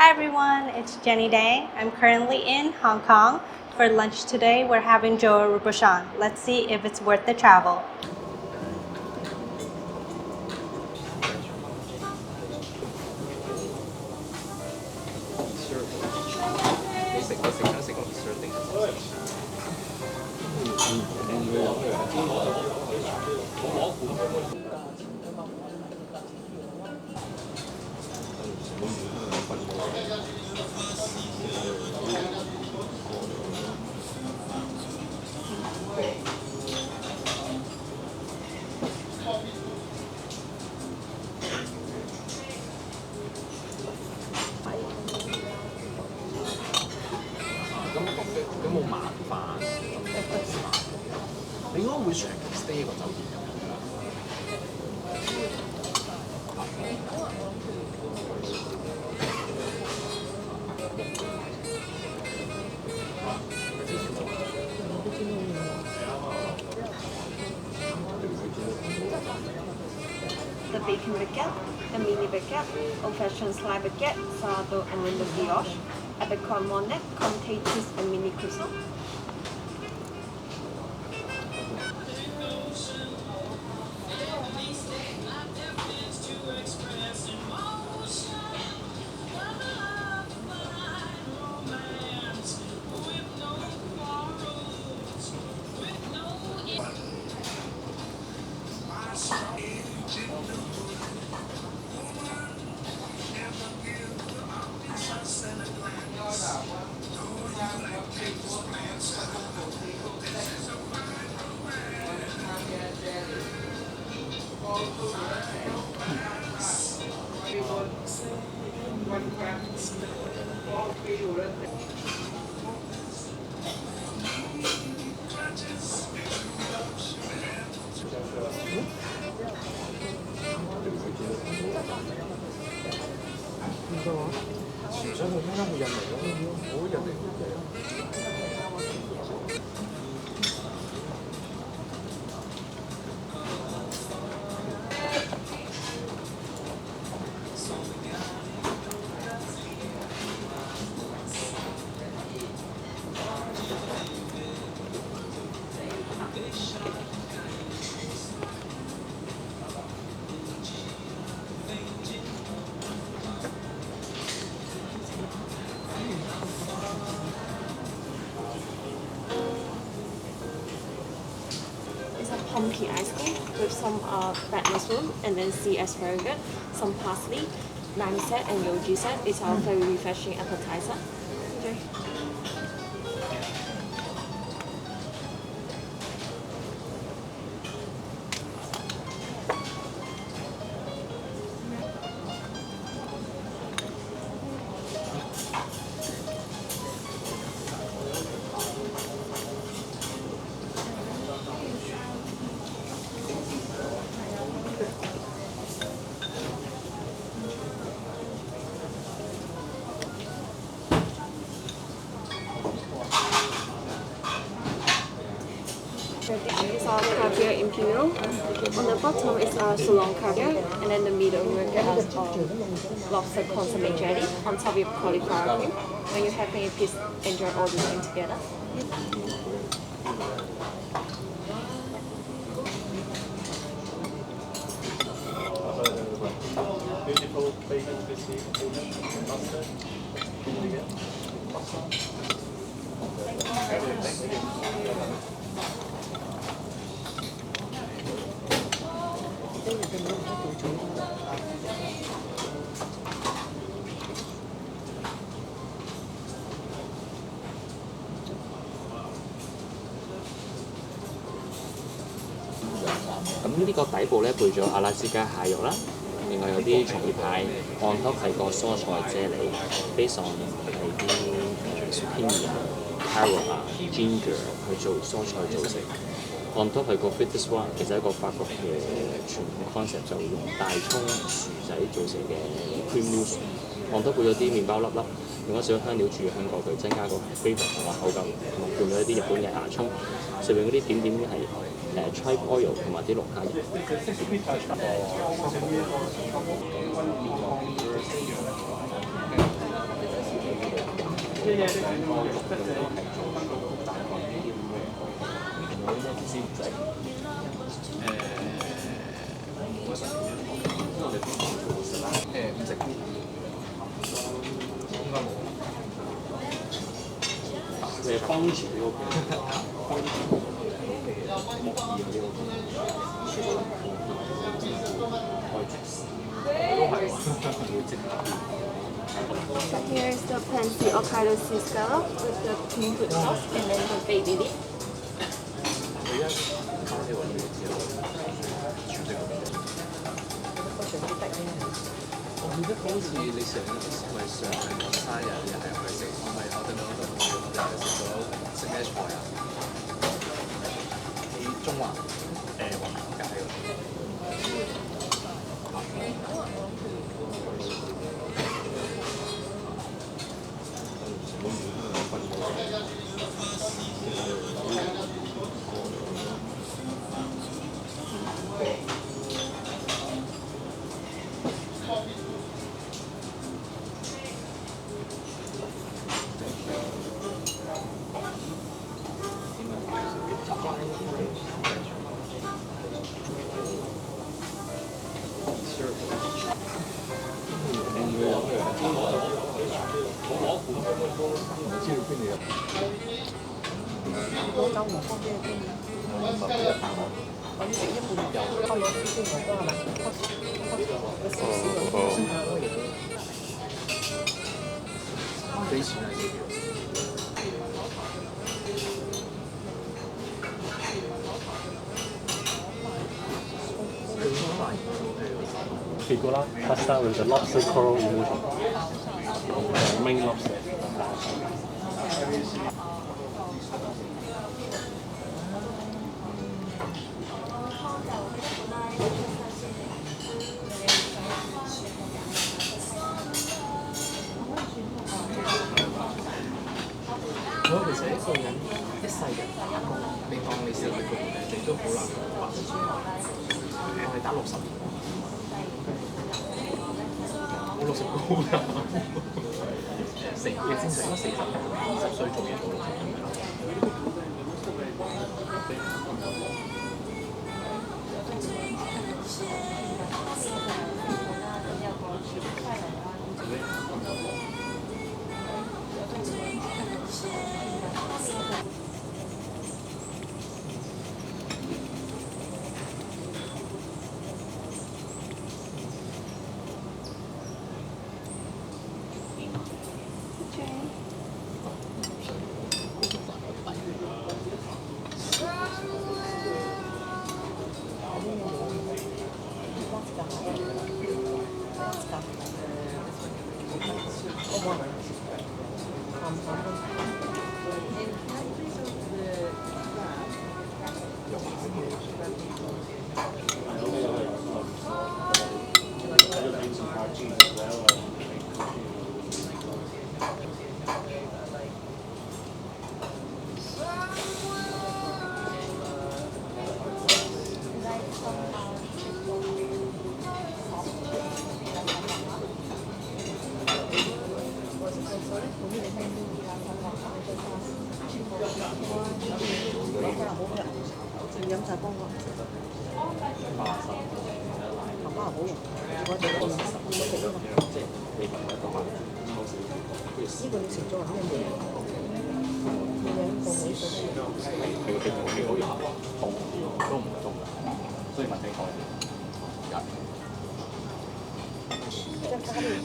Hi everyone, it's Jenny Day. I'm currently in Hong Kong. For lunch today, we're having Joel Robuchon. Let's see if it's worth the travel. The bacon baguette, the mini baguette, old-fashioned sliced baguette, sourdough and window brioche, apricot monnet, comté cheese and mini croissant. It's a pumpkin ice cream with some red mushroom and then sea asparagus, some parsley, lime set and yogi set. It's our very refreshing appetizer. Okay. This is our caviar imperial. On the bottom is our Ceylon caviar, and then the middle we get lobster consomme jelly. On top we have cauliflower cream. When you're having it, please enjoy all the things together. Beautiful bacon crispy mustard. Thank you.咁呢個底部咧配咗阿拉斯加蟹肉啦，另外有啲松葉蟹，on top 係個蔬菜啫喱，base on 係啲zucchini 啊、carrot 啊、ginger 去做蔬菜做成。on top 係個 frites swan， 其實係一個法國嘅傳統 concept， 就用大葱、薯仔做成嘅 cream mousse。on top 配咗啲麵包粒粒，用咗少少香料煮香過佢，增加個 flavour 同埋口感，同埋配咗一啲日本嘅芽葱。上面嗰啲點點係tripe oil 同埋啲龍蝦葉。你係幫住呢個幫住木耳呢個都係會即刻。So here is the fancy Hokkaido sea scallop with the pink with sauce and then the baby leaf. 你一打呢個料之後，全部我記得好似你上個生日又係去食，我咪我哋食咗食咩菜啊？喺中環雲行街嗰度。幾錢啊？Figura pasta with the lobster coral emulsion. Main lobster. 我其實一個人一世人打工，你當你食一個月你都好難還出係打60年，我60高㗎，你先食咗40，20歲做嘢做60年。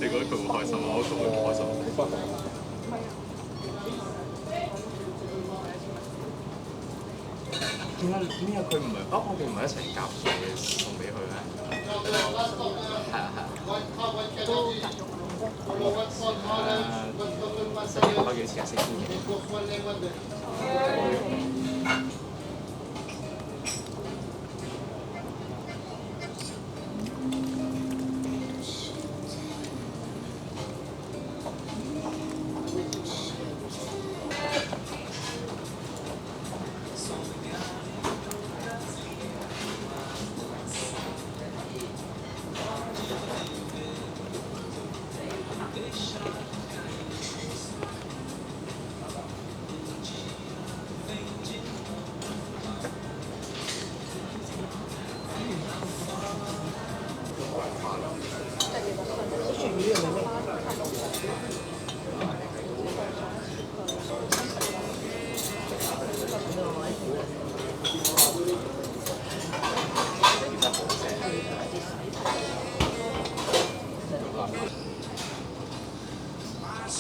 你覺得佢會開心啊？我覺得佢唔開心。點解佢唔係？我哋唔係一齊夾嘢送俾佢咧？係啊係啊。都夾咗使唔多幾錢啊？4000嘢。呢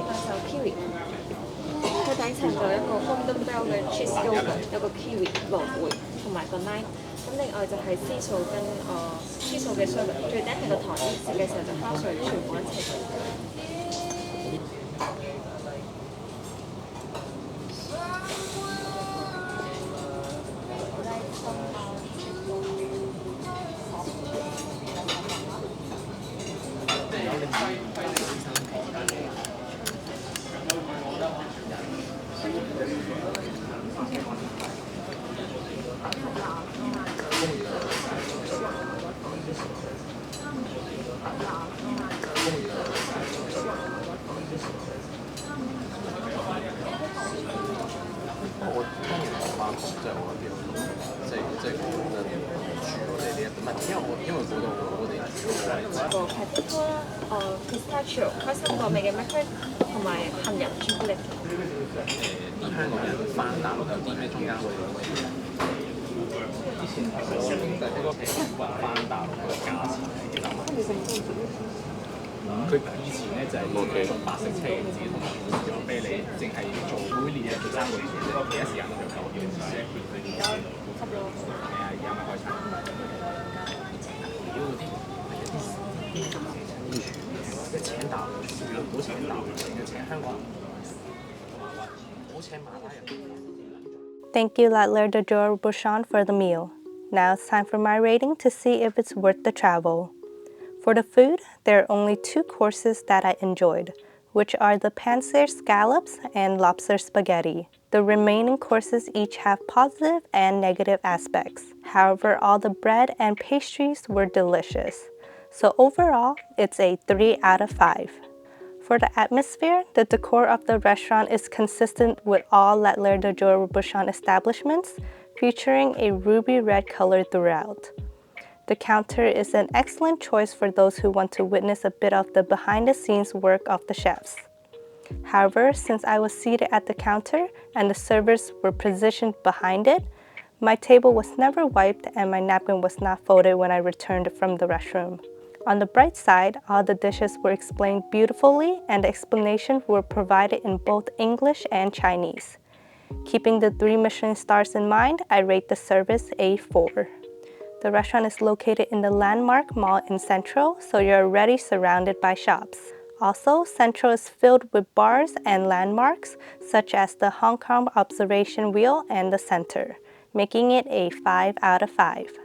個就 kiwi，佢底層就有一個 golden bell 嘅 cheese yogurt，有個 kiwi 來回同埋個 lime。咁另外就係絲素跟絲素嘅 sherbet，最頂係個糖，食嘅時候就烤水全部一齊。我當然我媽講，即係我覺得即係我覺得住我哋呢一唔係，因為嗰度我哋住嗰個位置。個 pistachio 開心果味嘅 macaron 同埋杏仁朱古力。啲香港人翻搭有啲咩中間會以前我喺個翻搭個價錢係幾多蚊？佢以前咧就係做白色車嘅紙同埋咗俾你，淨係做每年做3個月嘅啫，其他時間都做9個月。而家執咗，係啊，而家咪開產。屌嗰啲一請大陸廚，唔好請大陸人，要請香港人，唔好請馬拉人。Thank you, L'atelier de Joel Robuchon, for the meal. Now it's time for my rating to see if it's worth the travel. For the food, there are only 2 courses that I enjoyed, which are the pan-seared scallops and lobster spaghetti. The remaining courses each have positive and negative aspects. However, all the bread and pastries were delicious. So overall, it's a 3 out of 5. For the atmosphere, the decor of the restaurant is consistent with all L'atelier de Joel Robuchon establishments, featuring a ruby red color throughout. The counter is an excellent choice for those who want to witness a bit of the behind-the-scenes work of the chefs. However, since I was seated at the counter and the servers were positioned behind it, my table was never wiped and my napkin was not folded when I returned from the restroom. On the bright side, all the dishes were explained beautifully and the explanations were provided in both English and Chinese. Keeping the 3 Michelin stars in mind, I rate the service a 4. The restaurant is located in the Landmark Mall in Central, so you're already surrounded by shops. Also, Central is filled with bars and landmarks, such as the Hong Kong Observation Wheel and the Center, making it a 5 out of 5.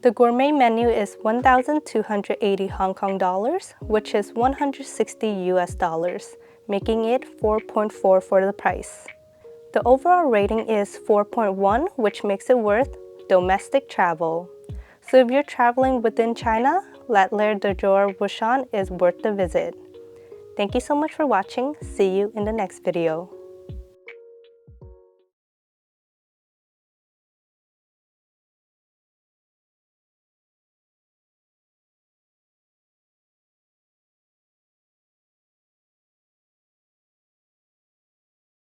The gourmet menu is 1,280 Hong Kong dollars, which is 160 US dollars, making it 4.4 for the price. The overall rating is 4.1, which makes it worth domestic travel. So if you're traveling within China, L'atelier de Joel Robuchon is worth the visit. Thank you so much for watching. See you in the next video.